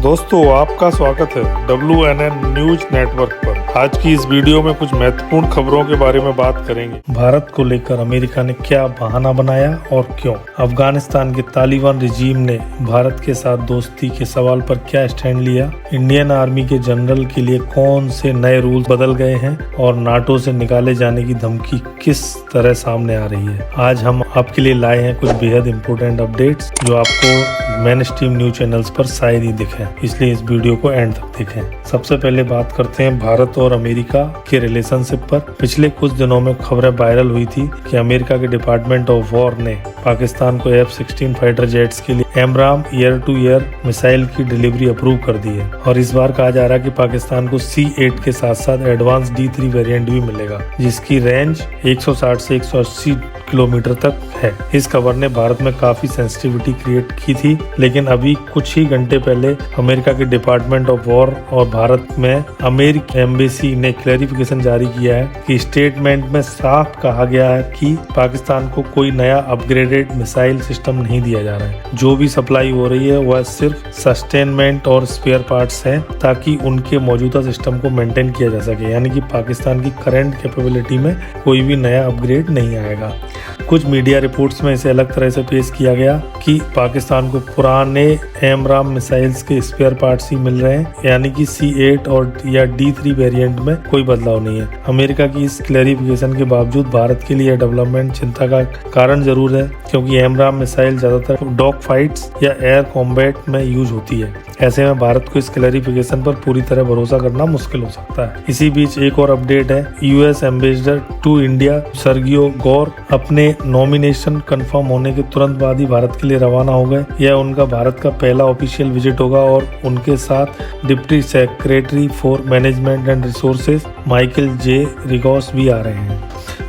दोस्तों आपका स्वागत है WNN न्यूज नेटवर्क पर। आज की इस वीडियो में कुछ महत्वपूर्ण खबरों के बारे में बात करेंगे। भारत को लेकर अमेरिका ने क्या बहाना बनाया और क्यों? अफगानिस्तान के तालिबान रिजीम ने भारत के साथ दोस्ती के सवाल पर क्या स्टैंड लिया? इंडियन आर्मी के जनरल के लिए कौन से नए रूल बदल गए हैं और नाटो से निकाले जाने की धमकी किस तरह सामने आ रही है? आज हम आपके लिए लाए हैं कुछ बेहद इम्पोर्टेंट अपडेट्स जो आपको मेन स्ट्रीम न्यूज चैनल्स पर शायद ही दिखे, इसलिए इस वीडियो को एंड तक देखें। सबसे पहले बात करते हैं भारत और अमेरिका के रिलेशनशिप पर। पिछले कुछ दिनों में खबरें वायरल हुई थी कि अमेरिका के डिपार्टमेंट ऑफ वॉर ने पाकिस्तान को F-16 फाइटर जेट्स के लिए एमराम एयर टू एयर मिसाइल की डिलीवरी अप्रूव कर दी है और इस बार कहा जा रहा है कि पाकिस्तान को C-8 के साथ साथ एडवांस D-3 वेरिएंट भी मिलेगा जिसकी रेंज 160 से 180 किलोमीटर तक है। इस खबर ने भारत में काफी सेंसिटिविटी क्रिएट की थी, लेकिन अभी कुछ ही घंटे पहले अमेरिका के डिपार्टमेंट ऑफ वॉर और भारत में अमेरिकी एम्बेसी ने क्लैरिफिकेशन जारी किया है कि स्टेटमेंट में साफ कहा गया है कि पाकिस्तान को कोई नया अपग्रेडेड मिसाइल सिस्टम नहीं दिया जा रहा है। जो भी सप्लाई हो रही है वह सिर्फ सस्टेनमेंट और स्पेयर पार्ट्स है ताकि उनके मौजूदा सिस्टम को मेंटेन किया जा सके, यानी कि पाकिस्तान की करंट कैपेबिलिटी में कोई भी नया अपग्रेड नहीं आएगा। कुछ मीडिया रिपोर्ट्स में इसे अलग तरह से पेश किया गया कि पाकिस्तान को पुराने एमराम मिसाइल्स के स्पेयर पार्ट्स ही मिल रहे हैं, यानी कि C-8 और या D-3 वेरिएंट में कोई बदलाव नहीं है। अमेरिका की इस क्लैरिफिकेशन के बावजूद भारत के लिए डेवलपमेंट चिंता का कारण जरूर है, क्योंकि एमराम मिसाइल ज्यादातर डॉग फाइट्स या एयर कॉम्बैट में यूज होती है। ऐसे में भारत को इस क्लैरिफिकेशन पर पूरी तरह भरोसा करना मुश्किल हो सकता है। इसी बीच एक और अपडेट है। US ambassador to India Sergio Gor अपने नॉमिनेशन कंफर्म होने के तुरंत बाद ही भारत के लिए रवाना हो गए। यह उनका भारत का पहला ऑफिशियल विजिट होगा और उनके साथ deputy secretary for management and resources Michael J Rigas भी आ रहे हैं।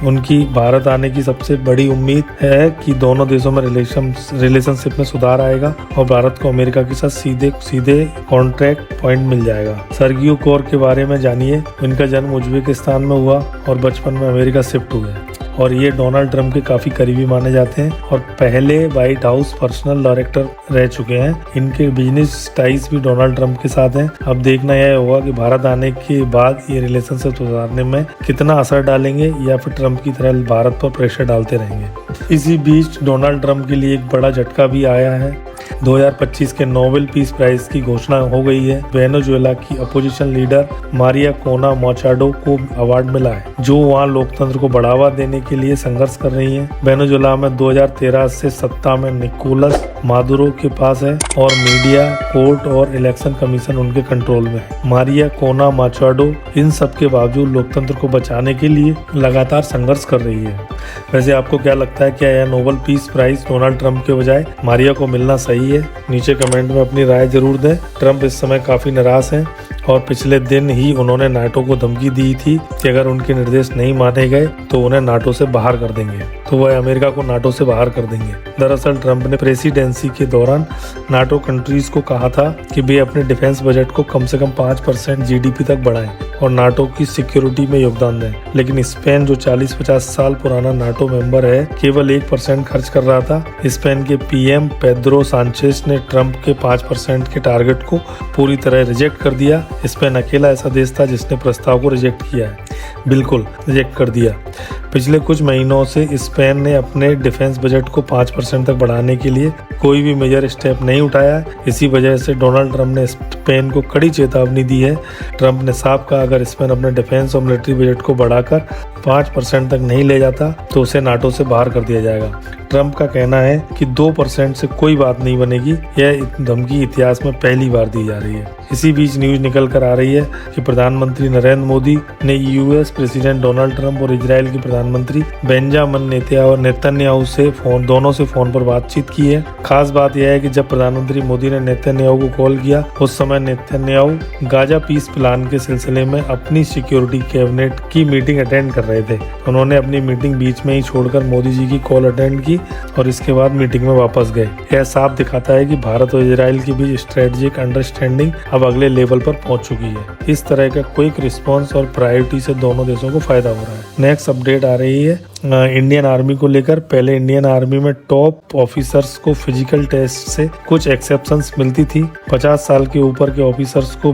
उनकी भारत आने की सबसे बड़ी उम्मीद है कि दोनों देशों में रिलेशनशिप में सुधार आएगा और भारत को अमेरिका के साथ सीधे कॉन्ट्रैक्ट पॉइंट मिल जाएगा। सर्गियो गौर के बारे में जानिए। इनका जन्म उज्बेकिस्तान में हुआ और बचपन में अमेरिका शिफ्ट हुए और ये डोनाल्ड ट्रंप के काफी करीबी माने जाते हैं और पहले व्हाइट हाउस पर्सनल डायरेक्टर रह चुके हैं। इनके बिजनेस टाइज भी डोनाल्ड ट्रंप के साथ हैं। अब देखना यह होगा कि भारत आने के बाद ये रिलेशनशिप सुधारने में कितना असर डालेंगे या फिर ट्रंप की तरह भारत पर प्रेशर डालते रहेंगे। इसी बीच डोनाल्ड ट्रंप के लिए एक बड़ा झटका भी आया है। 2025 के नोबेल पीस प्राइज की घोषणा हो गई है। वेनेजुएला की अपोजिशन लीडर मारिया कोना माचाडो को अवार्ड मिला है, जो वहां लोकतंत्र को बढ़ावा देने के लिए संघर्ष कर रही है। वेनेजुएला में 2013 से सत्ता में निकोलस मादुरो के पास है और मीडिया, कोर्ट और इलेक्शन कमीशन उनके कंट्रोल में है। मारिया कोना माचाडो इन सब के बावजूद लोकतंत्र को बचाने के लिए लगातार संघर्ष कर रही है। वैसे आपको क्या लगता है, क्या यह Nobel Peace Prize Donald Trump के बजाय मारिया को मिलना सही है? नीचे कमेंट में अपनी राय जरूर दें। ट्रंप इस समय काफी नाराज हैं और पिछले दिन ही उन्होंने नाटो को धमकी दी थी कि अगर उनके निर्देश नहीं माने गए तो उन्हें नाटो से बाहर कर देंगे, तो वह अमेरिका को नाटो से बाहर कर देंगे। दरअसल ट्रंप ने प्रेसिडेंसी के दौरान नाटो कंट्रीज को कहा था कि वे अपने डिफेंस बजट को कम से कम 5% GDP तक बढ़ाएं और नाटो की सिक्योरिटी में योगदान दें, लेकिन स्पेन जो 40-50 साल पुराना नाटो मेंबर है केवल 1% खर्च कर रहा था। स्पेन के PM पेड्रो सांचेस ने ट्रंप के 5% के टारगेट को पूरी तरह रिजेक्ट कर दिया। स्पेन अकेला ऐसा देश था जिसने प्रस्ताव को रिजेक्ट किया है, बिल्कुल रिजेक्ट कर दिया। पिछले कुछ महीनों से स्पेन ने अपने डिफेंस बजट को 5% तक बढ़ाने के लिए कोई भी मेजर स्टेप नहीं उठाया। इसी वजह से डोनाल्ड ट्रंप ने स्पेन को कड़ी चेतावनी दी है। ट्रंप ने साफ कहा अगर स्पेन अपने डिफेंस और मिलिट्री बजट को बढ़ाकर 5% तक नहीं ले जाता तो उसे नाटो से बाहर कर दिया जाएगा। ट्रंप का कहना है कि 2% से कोई बात नहीं बनेगी। यह धमकी इतिहास में पहली बार दी जा रही है। इसी बीच न्यूज निकल कर आ रही है कि प्रधानमंत्री नरेंद्र मोदी ने US प्रेसिडेंट डोनाल्ड ट्रंप और इजराइल के प्रधानमंत्री बेंजामिन नेतन्याहू से दोनों से फोन पर बातचीत की है। खास बात यह है कि जब प्रधानमंत्री मोदी ने नेतन्याहू को कॉल किया उस समय नेतन्याहू गाजा पीस प्लान के सिलसिले में अपनी सिक्योरिटी कैबिनेट की मीटिंग अटेंड कर रहे थे। उन्होंने अपनी मीटिंग बीच में ही छोड़कर मोदी जी की कॉल अटेंड की और इसके बाद मीटिंग में वापस गए। यह साफ दिखाता है कि भारत और इजराइल के बीच स्ट्रेटेजिक अंडरस्टैंडिंग अब अगले लेवल पर पहुंच चुकी है। इस तरह का क्विक रिस्पांस और प्रायोरिटी से दोनों देशों को फायदा हो रहा है। नेक्स्ट अपडेट आ रही है इंडियन आर्मी को लेकर। पहले इंडियन आर्मी में टॉप ऑफिसर्स को फिजिकल टेस्ट से कुछ एक्सेप्शंस मिलती थी। 50 साल के ऊपर के ऑफिसर्स को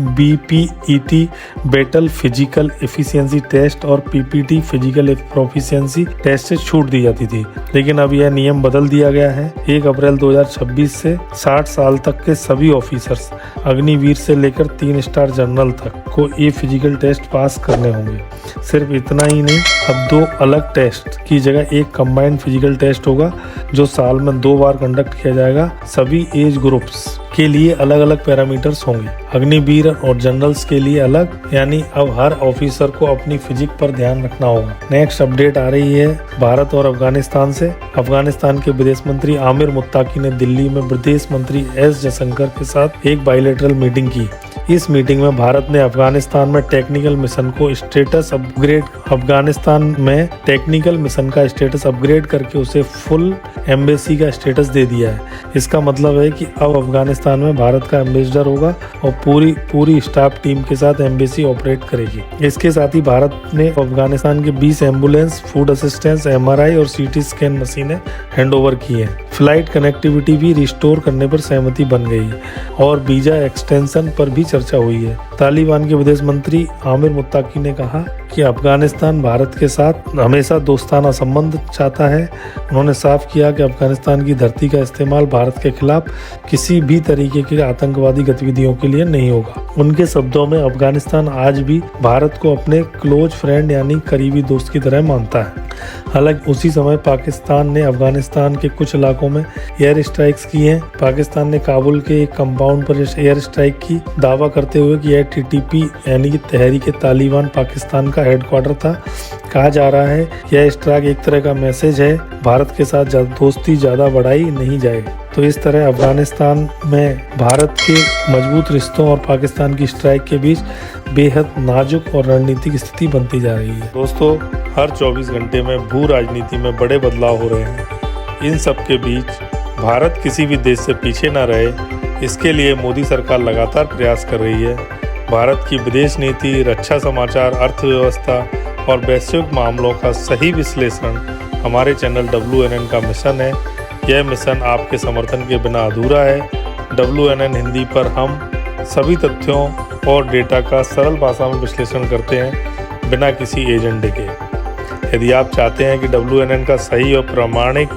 BPET battle physical efficiency test और PPT फिजिकल प्रोफिशिएंसी टेस्ट से छूट दी जाती थी, लेकिन अब यह नियम बदल दिया गया है। 1 अप्रैल 2026 से 60 साल तक के सभी ऑफिसर्स अग्निवीर से लेकर 3 स्टार जनरल तक को ये फिजिकल टेस्ट पास करने होंगे। सिर्फ इतना ही नहीं, अब 2 अलग टेस्ट की जगह एक कंबाइंड फिजिकल टेस्ट होगा जो साल में 2 बार कंडक्ट किया जाएगा। सभी एज ग्रुप्स के लिए अलग अलग पैरामीटर्स होंगे, अग्निवीर और जनरल्स के लिए अलग, यानी अब हर ऑफिसर को अपनी फिजिक पर ध्यान रखना होगा। नेक्स्ट अपडेट आ रही है भारत और अफगानिस्तान से। अफगानिस्तान के विदेश मंत्री आमिर मुत्ताकी ने दिल्ली में विदेश मंत्री एस जयशंकर के साथ एक बायलैटरल मीटिंग की। इस मीटिंग में भारत ने अफगानिस्तान में टेक्निकल मिशन का स्टेटस अपग्रेड करके उसे फुल एम्बेसी का स्टेटस दे दिया है। इसका मतलब है कि अब अफगानिस्तान में भारत का एम्बेसडर होगा और पूरी स्टाफ टीम के साथ एम्बेसी ऑपरेट करेगी। इसके साथ ही भारत ने अफगानिस्तान के 20 एम्बुलेंस, फूड असिस्टेंस, MRI और CT स्कैन मशीनें हैंडओवर की हैं। फ्लाइट कनेक्टिविटी भी रिस्टोर करने पर सहमति बन गई है और वीजा एक्सटेंशन पर भी चर्चा हुई है। तालिबान के विदेश मंत्री आमिर मुत्ताकी ने कहा कि अफगानिस्तान भारत के साथ हमेशा दोस्ताना संबंध चाहता है। उन्होंने साफ किया कि अफगानिस्तान की धरती का इस्तेमाल भारत के खिलाफ किसी भी तरीके की आतंकवादी गतिविधियों के लिए नहीं होगा। उनके शब्दों में अफगानिस्तान आज भी भारत को अपने क्लोज फ्रेंड यानी करीबी दोस्त की तरह मानता है। हालांकि उसी समय पाकिस्तान ने अफगानिस्तान के कुछ इलाकों में एयर स्ट्राइक्स की हैं। पाकिस्तान ने काबुल के एक कंपाउंड पर एयर स्ट्राइक की, दावा करते हुए कि यह TTP यानी कि तहरीक तालिबान पाकिस्तान का हेडक्वार्टर था। कहा जा रहा है यह स्ट्राइक एक तरह का मैसेज है, भारत के साथ दोस्ती ज्यादा बढ़ाई नहीं जाएगी। तो इस तरह अफगानिस्तान में भारत के मजबूत रिश्तों और पाकिस्तान की स्ट्राइक के बीच बेहद नाजुक और रणनीतिक स्थिति बनती जा रही है। दोस्तों, हर 24 घंटे में भू राजनीति में बड़े बदलाव हो रहे हैं। इन सब के बीच भारत किसी भी देश से पीछे न रहे, इसके लिए मोदी सरकार लगातार प्रयास कर रही है। भारत की विदेश नीति, रक्षा समाचार, अर्थव्यवस्था और वैश्विक मामलों का सही विश्लेषण हमारे चैनल WNN का मिशन है। यह मिशन आपके समर्थन के बिना अधूरा है। WNN हिंदी पर हम सभी तथ्यों और डेटा का सरल भाषा में विश्लेषण करते हैं, बिना किसी एजेंडे के। यदि आप चाहते हैं कि WNN का सही और प्रामाणिक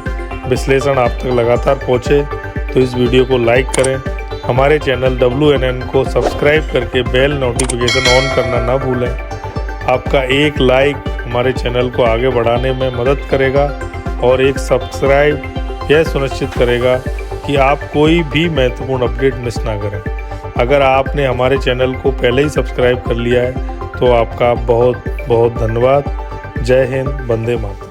विश्लेषण आप तक लगातार पहुंचे, तो इस वीडियो को लाइक करें। हमारे चैनल WNN को सब्सक्राइब करके बेल नोटिफिकेशन ऑन करना ना भूलें। आपका एक लाइक हमारे चैनल को आगे बढ़ाने में मदद करेगा और एक सब्सक्राइब यह सुनिश्चित करेगा कि आप कोई भी महत्वपूर्ण अपडेट मिस ना करें। अगर आपने हमारे चैनल को पहले ही सब्सक्राइब कर लिया है तो आपका बहुत बहुत धन्यवाद। जय हिंद, वंदे मातरम।